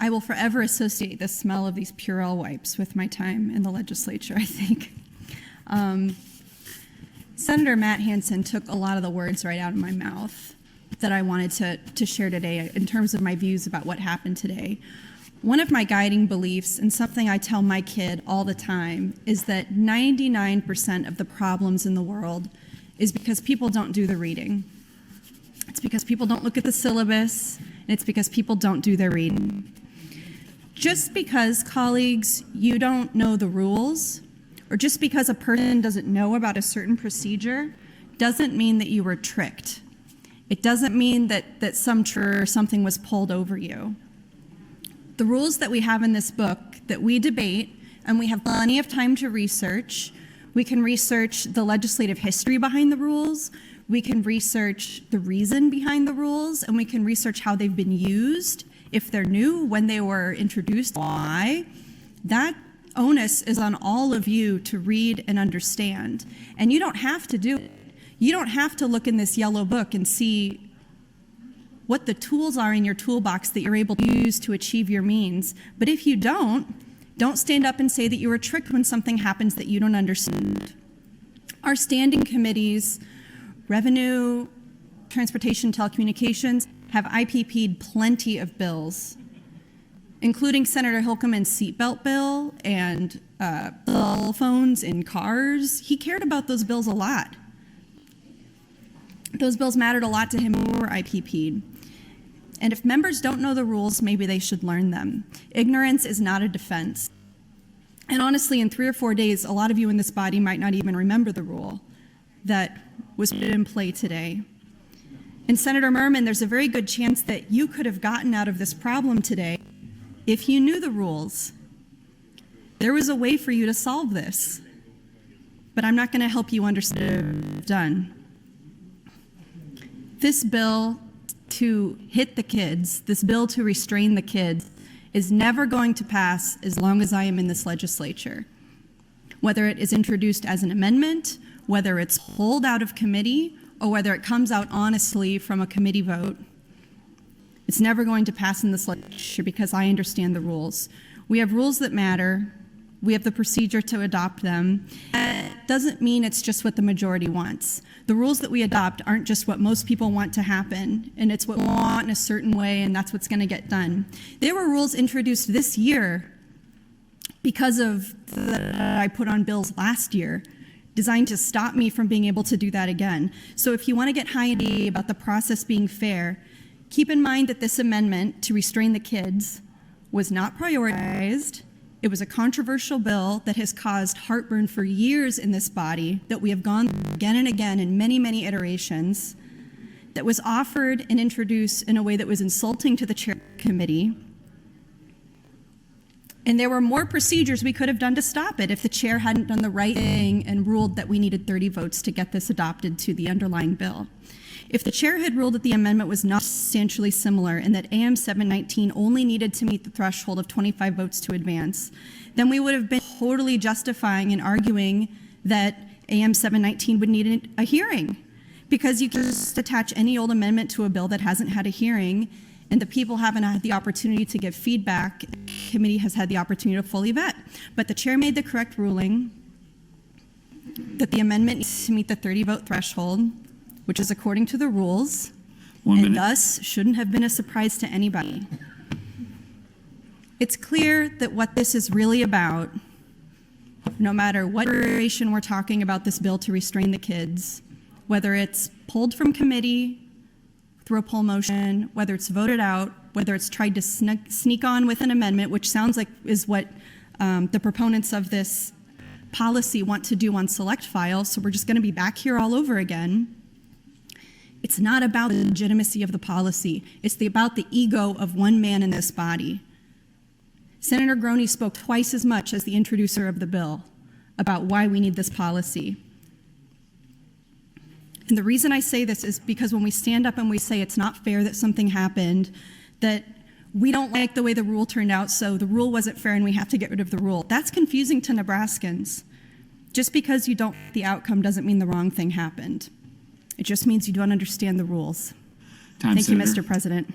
I will forever associate the smell of these Purell wipes with my time in the legislature, I think. Senator Matt Hansen took a lot of the words right out of my mouth that I wanted to share today in terms of my views about what happened today. One of my guiding beliefs, and something I tell my kid all the time, is that 99% of the problems in the world is because people don't do the reading. It's because people don't look at the syllabus, and it's because people don't do their reading. Just because, colleagues, you don't know the rules, or just because a person doesn't know about a certain procedure, doesn't mean that you were tricked. It doesn't mean that some trick or something was pulled over you. The rules that we have in this book that we debate, and we have plenty of time to research. We can research the legislative history behind the rules, we can research the reason behind the rules, and we can research how they've been used, if they're new, when they were introduced, why. That onus is on all of you to read and understand. And you don't have to do it. You don't have to look in this yellow book and see what the tools are in your toolbox that you're able to use to achieve your means. But if you don't stand up and say that you were tricked when something happens that you don't understand. Our standing committees, Revenue, Transportation, Telecommunications, have IPP'd plenty of bills, including Senator Hilkeman's seatbelt bill and cell phones in cars. He cared about those bills a lot. Those bills mattered a lot to him who were IPP'd. And if members don't know the rules, maybe they should learn them. Ignorance is not a defense. And honestly, in 3 or 4 days, a lot of you in this body might not even remember the rule that was put in play today. And Senator Merman, there's a very good chance that you could have gotten out of this problem today if you knew the rules. There was a way for you to solve this, but I'm not going to help you understand what I've done. This bill to hit the kids, this bill to restrain the kids, is never going to pass as long as I am in this legislature. Whether it is introduced as an amendment, whether it's pulled out of committee, or whether it comes out honestly from a committee vote, it's never going to pass in this legislature because I understand the rules. We have rules that matter. We have the procedure to adopt them. That doesn't mean it's just what the majority wants. The rules that we adopt aren't just what most people want to happen, and it's what we want in a certain way, and that's what's going to get done. There were rules introduced this year because of that I put on bills last year, designed to stop me from being able to do that again. So if you want to get high and mighty about the process being fair, keep in mind that this amendment to restrain the kids was not prioritized. It was a controversial bill that has caused heartburn for years in this body, that we have gone again and again in many, many iterations, that was offered and introduced in a way that was insulting to the chair of the committee. And there were more procedures we could have done to stop it if the chair hadn't done the right thing and ruled that we needed 30 votes to get this adopted to the underlying bill. If the chair had ruled that the amendment was not substantially similar and that AM 719 only needed to meet the threshold of 25 votes to advance, then we would have been totally justifying and arguing that AM 719 would need a hearing, because you can just attach any old amendment to a bill that hasn't had a hearing, and the people haven't had the opportunity to give feedback. The committee has had the opportunity to fully vet. But the chair made the correct ruling that the amendment needs to meet the 30-vote threshold, which is according to the rules, and thus shouldn't have been a surprise to anybody. It's clear that what this is really about, no matter what iteration we're talking about this bill to restrain the kids, whether it's pulled from committee through a poll motion, whether it's voted out, whether it's tried to sneak on with an amendment, which sounds like is what the proponents of this policy want to do on select files, so we're just going to be back here all over again. It's not about the legitimacy of the policy. It's about the ego of one man in this body. Senator Groney spoke twice as much as the introducer of the bill about why we need this policy. And the reason I say this is because when we stand up and we say it's not fair that something happened, that we don't like the way the rule turned out, so the rule wasn't fair and we have to get rid of the rule. That's confusing to Nebraskans. Just because you don't like the outcome doesn't mean the wrong thing happened. It just means you don't understand the rules. Thank you, Mr. President.